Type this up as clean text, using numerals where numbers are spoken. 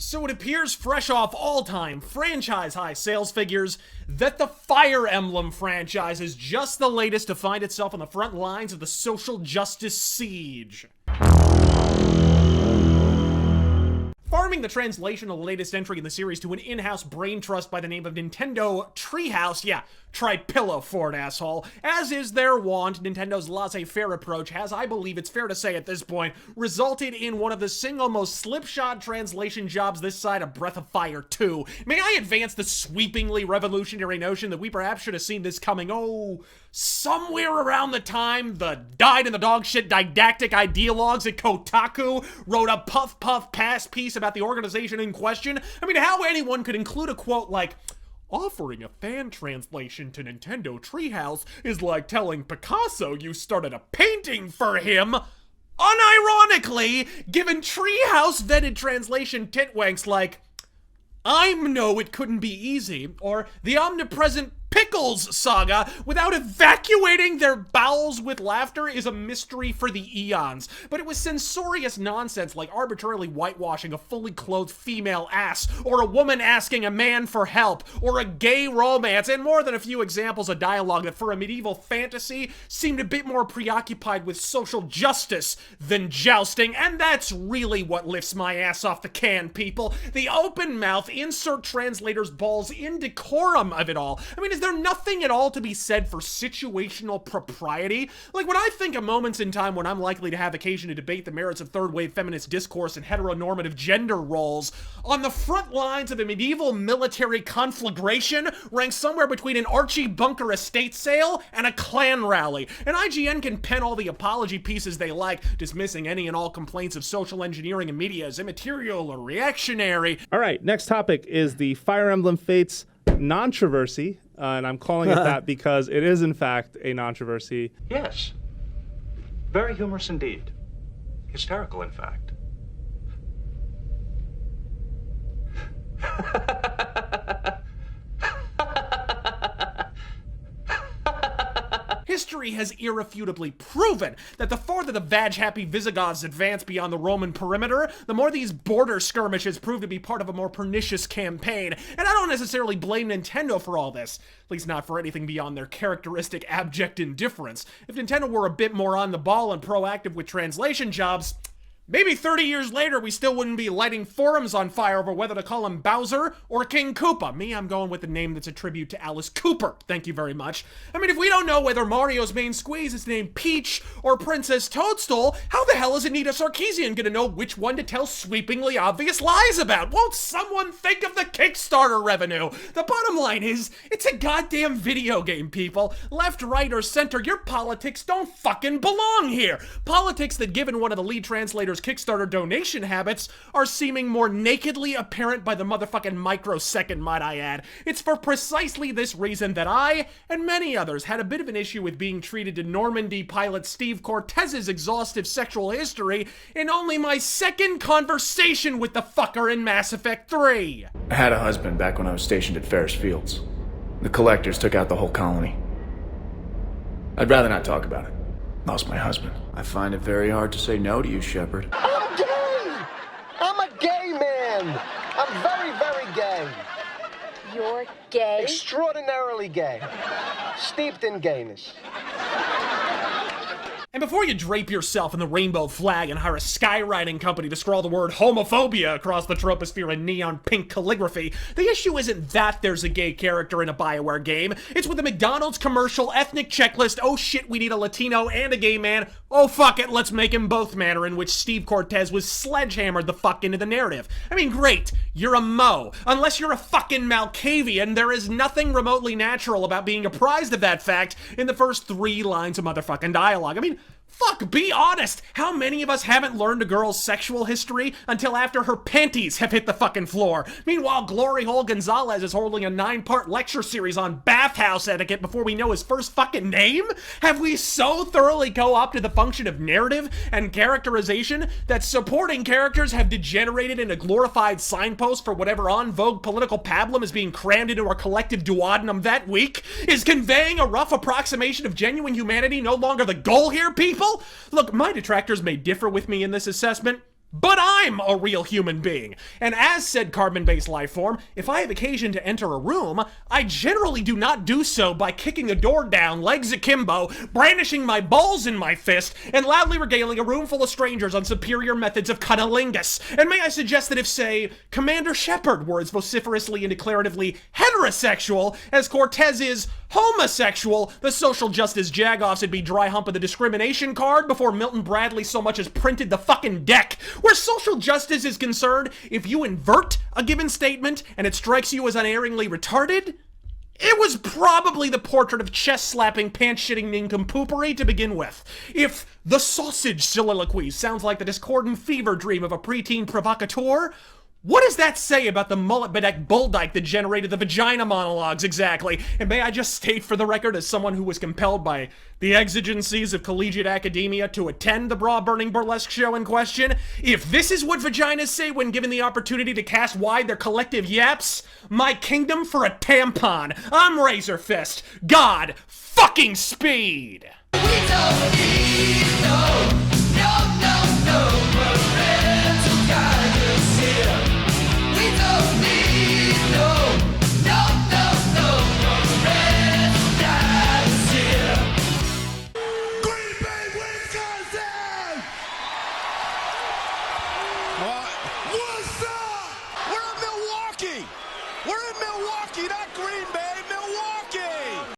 So it appears fresh off all-time franchise-high sales figures that the Fire Emblem franchise is just the latest to find itself on the front lines of the social justice siege. Farming the translation of the latest entry in the series to an in-house brain trust by the name of Nintendo Treehouse, yeah, try pillow fort, asshole. As is their wont, Nintendo's laissez-faire approach has, I believe it's fair to say at this point, resulted in one of the single most slipshod translation jobs this side of Breath of Fire 2. May I advance the sweepingly revolutionary notion that we perhaps should have seen this coming, somewhere around the time the dyed-in-the-dog-shit didactic ideologues at Kotaku wrote a puff-pass piece about the organization in question? I mean, how anyone could include a quote like, "Offering a fan translation to Nintendo Treehouse is like telling Picasso you started a painting for him," unironically, given Treehouse vetted translation titwanks like, "I'm no, it couldn't be easy," or "the omnipresent Pickles saga without evacuating their bowels with laughter is a mystery for the eons." But it was censorious nonsense like arbitrarily whitewashing a fully clothed female ass, or a woman asking a man for help, or a gay romance, and more than a few examples of dialogue that for a medieval fantasy seemed a bit more preoccupied with social justice than jousting. And that's really what lifts my ass off the can, people. The open mouth, insert translator's balls indecorum of it all. I mean, is there nothing at all to be said for situational propriety? Like, when I think of moments in time when I'm likely to have occasion to debate the merits of third-wave feminist discourse and heteronormative gender roles, on the front lines of a medieval military conflagration ranks somewhere between an Archie Bunker estate sale and a Klan rally. And IGN can pen all the apology pieces they like, dismissing any and all complaints of social engineering and media as immaterial or reactionary. All right, next topic is the Fire Emblem Fates non-traversy. And I'm calling it that because it is, in fact, a non-traversy. Yes. Very humorous indeed. Hysterical, in fact. History has irrefutably proven that the farther the vag-happy Visigoths advance beyond the Roman perimeter, the more these border skirmishes prove to be part of a more pernicious campaign. And I don't necessarily blame Nintendo for all this, at least not for anything beyond their characteristic abject indifference. If Nintendo were a bit more on the ball and proactive with translation jobs, maybe 30 years later, we still wouldn't be lighting forums on fire over whether to call him Bowser or King Koopa. Me, I'm going with the name that's a tribute to Alice Cooper. Thank you very much. I mean, if we don't know whether Mario's main squeeze is named Peach or Princess Toadstool, how the hell is Anita Sarkeesian gonna know which one to tell sweepingly obvious lies about? Won't someone think of the Kickstarter revenue? The bottom line is, it's a goddamn video game, people. Left, right, or center, your politics don't fucking belong here. Politics that, given one of the lead translators' Kickstarter donation habits, are seeming more nakedly apparent by the motherfucking microsecond, might I add. It's for precisely this reason that I, and many others, had a bit of an issue with being treated to Normandy pilot Steve Cortez's exhaustive sexual history in only my second conversation with the fucker in Mass Effect 3. I had a husband back when I was stationed at Ferris Fields. The collectors took out the whole colony. I'd rather not talk about it. Lost my husband. I find it very hard to say no to you, Shepard. I'm gay! I'm a gay man! I'm very, very gay. You're gay? Extraordinarily gay. Steeped in gayness. And before you drape yourself in the rainbow flag and hire a skywriting company to scrawl the word homophobia across the troposphere in neon pink calligraphy, the issue isn't that there's a gay character in a BioWare game. It's with the McDonald's commercial ethnic checklist, oh shit, we need a Latino and a gay man, oh fuck it, let's make him both manner, in which Steve Cortez was sledgehammered the fuck into the narrative. I mean, great, you're a Mo. Unless you're a fucking Malkavian, there is nothing remotely natural about being apprised of that fact in the first 3 lines of motherfucking dialogue. I mean, fuck, be honest! How many of us haven't learned a girl's sexual history until after her panties have hit the fucking floor? Meanwhile, Glory Hole Gonzalez is holding a 9-part lecture series on bathhouse etiquette before we know his first fucking name? Have we so thoroughly co-opted the function of narrative and characterization that supporting characters have degenerated into glorified signposts for whatever en vogue political pablum is being crammed into our collective duodenum that week? Is conveying a rough approximation of genuine humanity no longer the goal here, people? Look, my detractors may differ with me in this assessment. But I'm a real human being, and as said carbon-based life form, if I have occasion to enter a room, I generally do not do so by kicking a door down, legs akimbo, brandishing my balls in my fist, and loudly regaling a room full of strangers on superior methods of cunnilingus. And may I suggest that if, say, Commander Shepard were as vociferously and declaratively heterosexual as Cortez is homosexual, the social justice jagoffs would be dry humping the discrimination card before Milton Bradley so much as printed the fucking deck. Where social justice is concerned, if you invert a given statement and it strikes you as unerringly retarded, it was probably the portrait of chest-slapping, pants-shitting nincompoopery to begin with. If the sausage soliloquy sounds like the discordant fever dream of a preteen provocateur, what does that say about the mullet-bedecked bulldyke that generated the vagina monologues exactly? And may I just state for the record, as someone who was compelled by the exigencies of collegiate academia to attend the bra-burning burlesque show in question, if this is what vaginas say when given the opportunity to cast wide their collective yaps, my kingdom for a tampon. I'm RazörFist. God fucking speed! We don't need